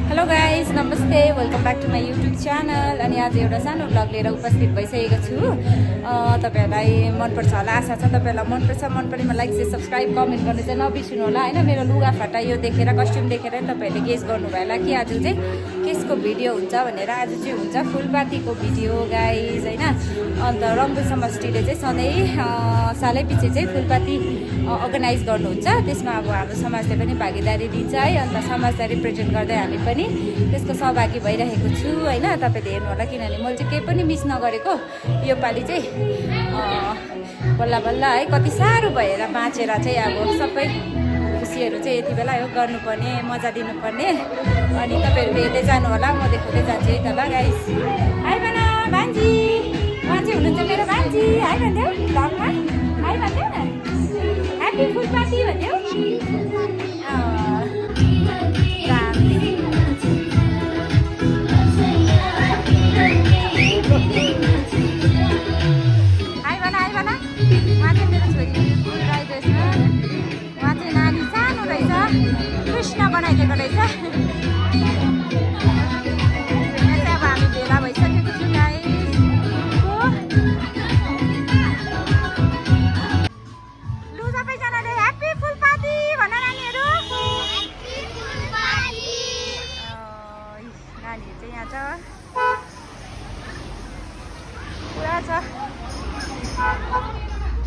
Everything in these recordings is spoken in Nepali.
हेलो गाइज नमस्ते welcome back to my YouTube channel. अनि आज एउटा सानो भ्लग लिएर उपस्थित भइसकेको छु। तपाईँहरूलाई मनपर्छ होला आशा छ। तपाईँहरूलाई मनपर्छ, मन परेमा लाइक चाहिँ सब्सक्राइब कमेन्ट गर्नु चाहिँ नबिर्सिनु होला होइन। मेरो लुगाफाटा यो देखेर कस्ट्युम देखेर तपाईँहरूले गेस गर्नुभयो होला कि आज चाहिँ केसको भिडियो हुन्छ भनेर। आज चाहिँ हुन्छ फुलपातीको भिडियो गाइज होइन। अन्त रङ्बुल समष्टिले चाहिँ सधैँ सालै पछि चाहिँ फुलपाती अर्गनाइज गर्नुहुन्छ। त्यसमा अब हाम्रो समाजले पनि भागीदारी दिन्छ है। अन्त समाजलाई रिप्रेजेन्ट गर्दै हामी पनि त्यसको सहभागी भइरहेको छु होइन। तपाईँले हेर्नु होला किनभने मैले चाहिँ केही पनि मिस नगरेको योपालि चाहिँ बल्ल बल्ल है कति साह्रो भएर बाँचेर चाहिँ अब सबै खुसीहरू चाहिँ यति बेला हो गर्नुपर्ने, मजा लिनुपर्ने। अनि तपाईँहरू हेर्दै जानु होला, म देखाउँदै जान्छु है त ल गाइस। हाई भन भान्जी, उहाँ चाहिँ हुनुहुन्छ मेरो भान्जी। हाई भन्देऊ भ्लगमा, हाई भन्देऊ न, ह्याप्पी फुलपाती भन्देऊ। कृष्ण बनाइदिएको रहेछ। यहाँ चाहिँ अब हामी भेला भइसकेको छु गाइस। लु सबैजनाले ह्याप्पी फुलपाती भन नानीहरू। नानीहरू चाहिँ यहाँ छ पुरा छ,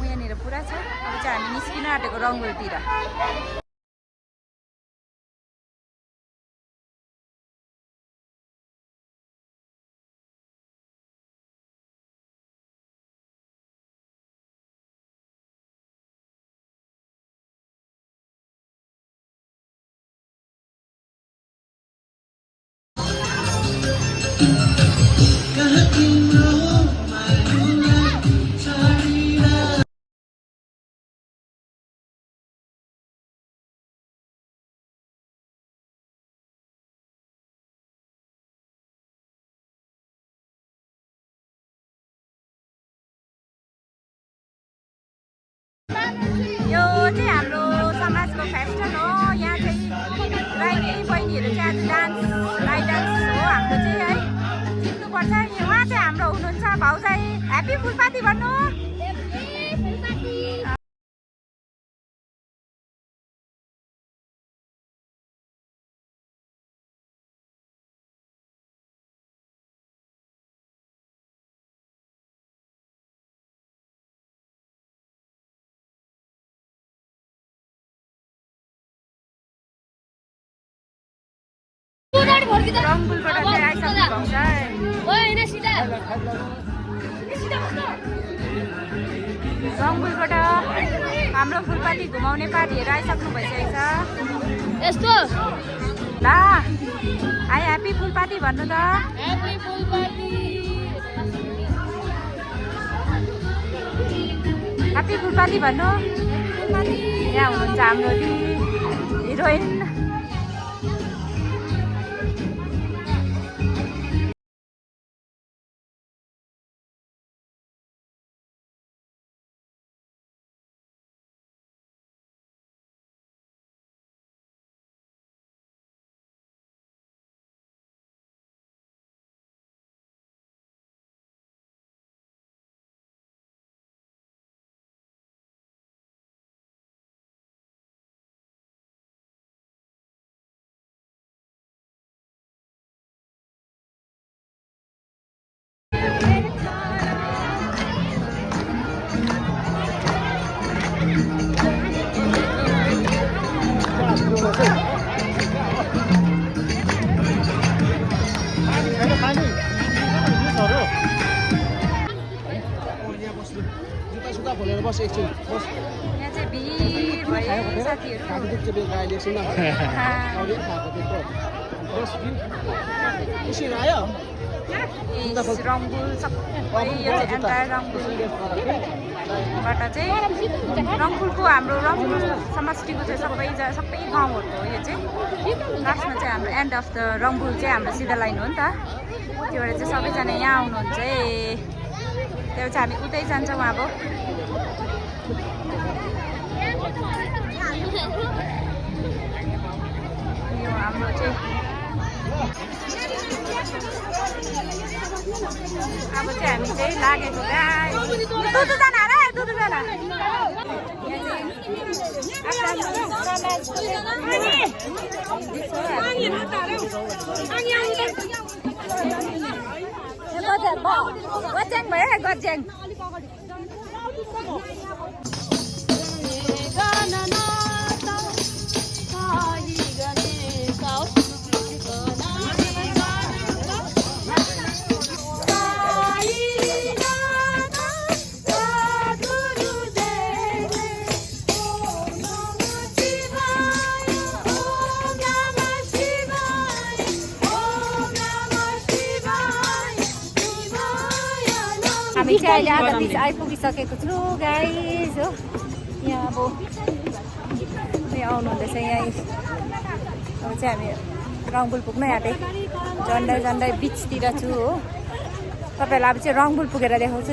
यहाँनिर पुरा छ। अब चाहिँ हामी निस्किन आँटेको रङ्गुलतिर। यो चाहिँ हाम्रो समाजको फेस्टन हो। यहाँ चाहिँ राई बहिनीहरू चाहिँ आज डान्स राई डान्स हो हाम्रो चाहिँ है। सिक्नुपर्छ। उहाँ चाहिँ हाम्रो हुनुहुन्छ भाउजाई। ह्याप्पी फुलपाती भन्नु। रङ्बुलबाट चाहिँ आइसक्नु भएको छ। रङ्बुलबाट हाम्रो फुलपाती घुमाउने पार्टीहरू आइसक्नु भइसकेको छ। यस्तो ल हाई ह्याप्पी फुलपाती भन्नु त। ह्याप्पी फुलपाती भन्नु। यहाँ हुनुहुन्छ हाम्रो हिरोइन। बस एकछिन बस। यहाँ चाहिँ भिड भयो साथीहरू। रङ्बुल सबै यो चाहिँ एन्टायर रङ्बुलबाट चाहिँ रङ्बुलको हाम्रो रङ्बुल समष्टिको चाहिँ सबै गाउँहरूको हो। यो चाहिँ लास्टमा चाहिँ हाम्रो एन्ड अफ द रङ्बुल चाहिँ हाम्रो सिधा लाइन हो नि त। त्यो भएर चाहिँ सबैजना यहाँ आउनुहुन्छ है। त्यो चाहिँ हामी उतै जान्छौँ अब। यो हाम्रो चाहिँ अब चाहिँ हामी चाहिँ लागेको गाई दुधजना रे दुधजना गज्याङ भयो गज्याङ हामी चाहिँ अहिले आधा बिच आइपुगिसकेको छु गाइस हो यहाँ अब आउनु हुँदैछ यहाँ अब चाहिँ हामी रङबुल पुग्नै आँटे झन्डै झन्डै बिचतिर छु हो तपाईँहरूलाई अब चाहिँ रङबुल पुगेर देखाउँछु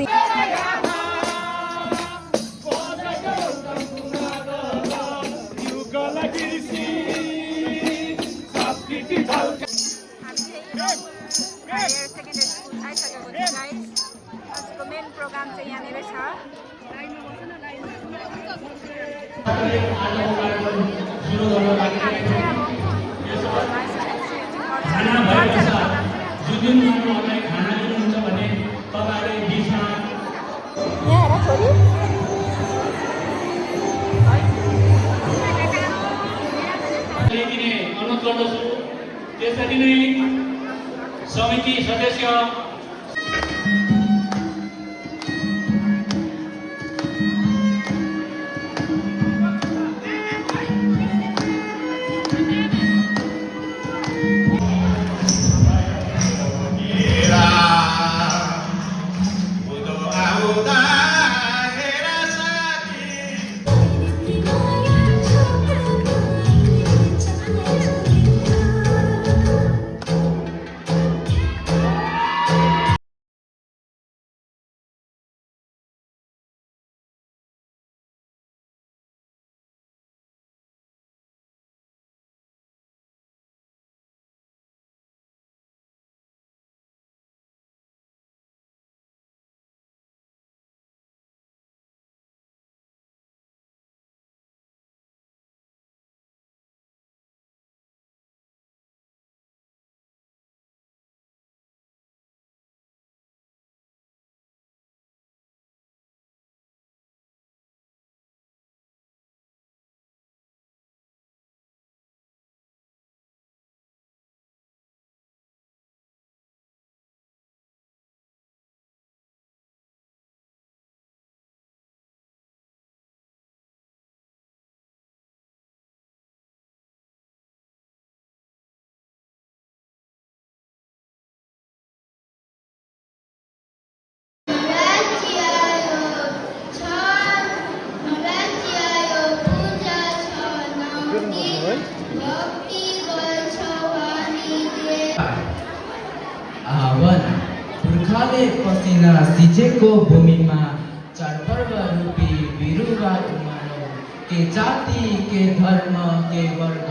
मेन प्रोग्राम चाहिँ यहाँनिर छ अनुरोध गर्दछु त्यसरी नै समिति सदस्य पुर्खाले पसिना सिंचेको भूमिमा चाडपर्व रूपी बिरुवा उमार्नु के जाति के धर्म के वर्ग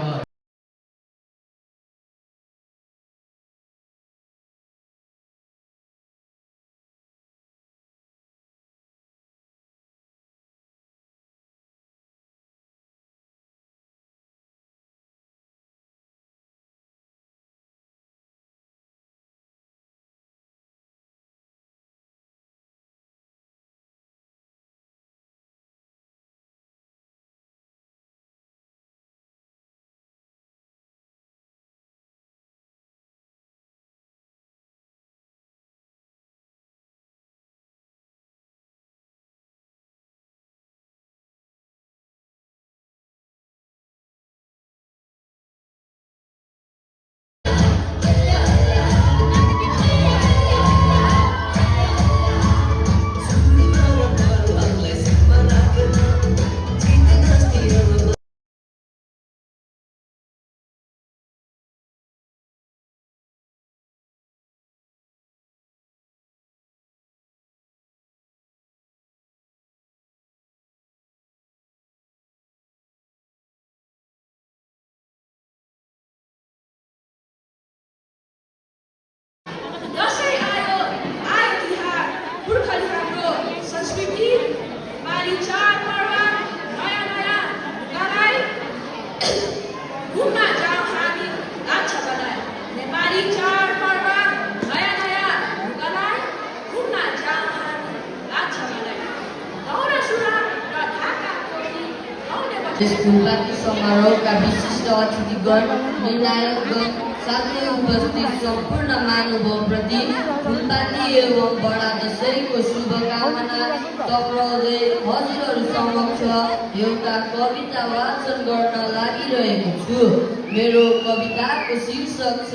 यस फुलपाती समारोहका विशिष्ट अतिथिगण निर्णायकगण साथै उपस्थित सम्पूर्ण महानुभावप्रति फुलपाती एवं बडा दशैँको शुभकामना टक्राउँदै हजुरहरू समक्ष एउटा कविता वाचन गर्न लागिरहेको छु। मेरो कविताको शीर्षक छ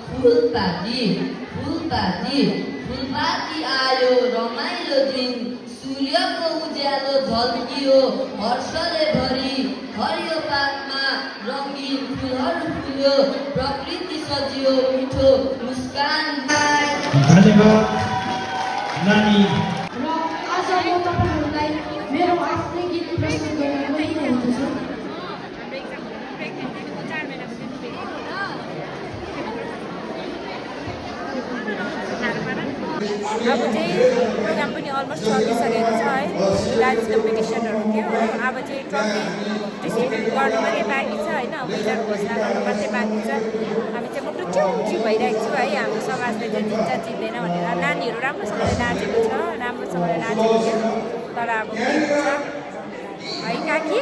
फुलपाती। फुलपाती फुलपाती आयो रमाइलो दिन, सूर्यको उज्यालो झल्कियो हर्षले भरि, हरियो पातमा रङ्गीन फुलहरू फुल्यो, प्रकृति सजियो मिठो मुस्कान। धन्यवाद नानी। र आज म तपाईँहरूलाई मेरो आफ्नै गीत प्रस्तुत गर्न गइरहेको छु। अब चाहिँ प्रोग्राम पनि अलमोस्ट सकिसकेको छ है। डान्स कम्पिटिसनहरू थियो। अब चाहिँ ट्रफी डिस्ट्रिब्युट गर्नु मात्रै बाँकी छ होइन, विनर घोषणा गर्नु मात्रै बाँकी छ। हामी चाहिँ मुटु च्याउ भइरहेको छु है, हाम्रो समाजले चाहिँ जित्छ जित्दैन भनेर। नानीहरू राम्रोसँगले नाचेको छ, राम्रोसँगले नाचेको थियो, तर अब के हुन्छ है काकी,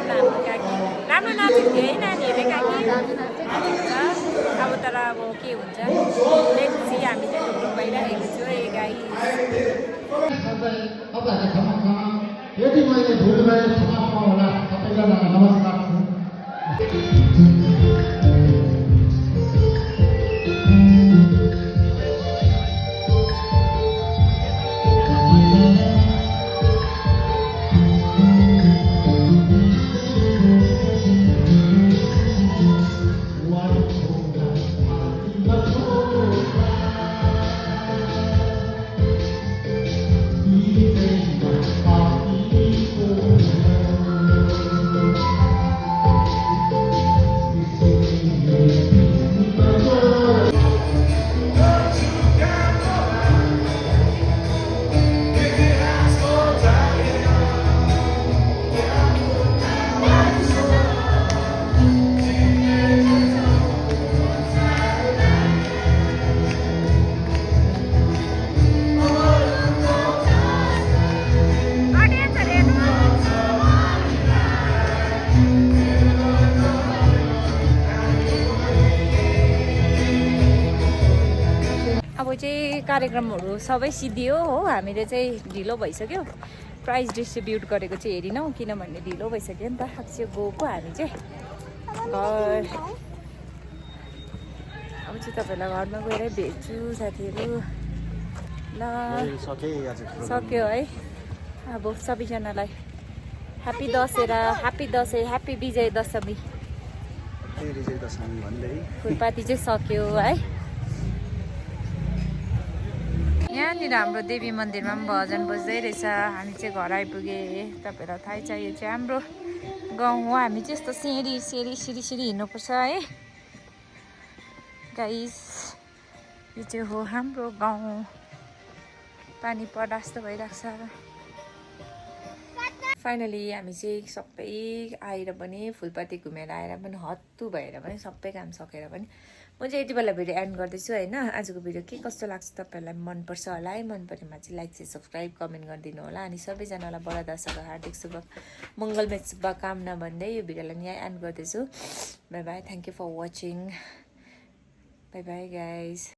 हाम्रो काकी राम्रो नाचेको थियो है नानीहरूले, काकी नाचेको छ। अब तर अब के हुन्छ लेट्स सी, हामी चाहिँ ढुक्क भइरहेको छु है गाई। यदि मैले भुल गरेँ क्षमा होला। सबैजनालाई नमस्कार छ। अब चाहिँ कार्यक्रमहरू सबै सिद्धियो हो। हामीले चाहिँ ढिलो भइसक्यो, प्राइज डिस्ट्रिब्युट गरेको चाहिँ हेरिनौँ किनभने ढिलो भइसक्यो नि त। अब चाहिँ गएको हामी चाहिँ घर। अब चाहिँ तपाईँलाई घरमा गएर भेट्छु साथीहरू। ल सक्यो है। अब सबैजनालाई happy Dussehra, happy Dashain, happy Vijay Dashami. Phulpati चाहिँ सक्यो है। यहाँनिर हाम्रो देवी मन्दिरमा पनि भजन बज्दै रहेछ। हामी चाहिँ घर आइपुगे। तपाईँलाई थाहै छ यो चाहिँ हाम्रो गाउँ हो। हामी चाहिँ यस्तो सिँढी हिँड्नुपर्छ है गाइस। यो चाहिँ हो हाम्रो गाउँ। पानी पर्दा जस्तो भइरहेको छ। फाइनली हामी चाहिँ सबै आएर पनि फुलपाती घुमेर आएर पनि हत्तु भएर पनि सबै काम सकेर पनि म चाहिँ यति बेला भिडियो एन्ड गर्दैछु होइन। आजको भिडियो के कस्तो लाग्छ तपाईँहरूलाई मनपर्छ होला है। मन परेमा चाहिँ लाइक चाहिँ सब्सक्राइब कमेन्ट गरिदिनु होला। अनि सबैजनालाई बडा दशैँको हार्दिक मङ्गलमय शुभकामना भन्दै यो भिडियोलाई यहाँ एन्ड गर्दैछु। Bye bye, thank you for watching. Bye bye guys.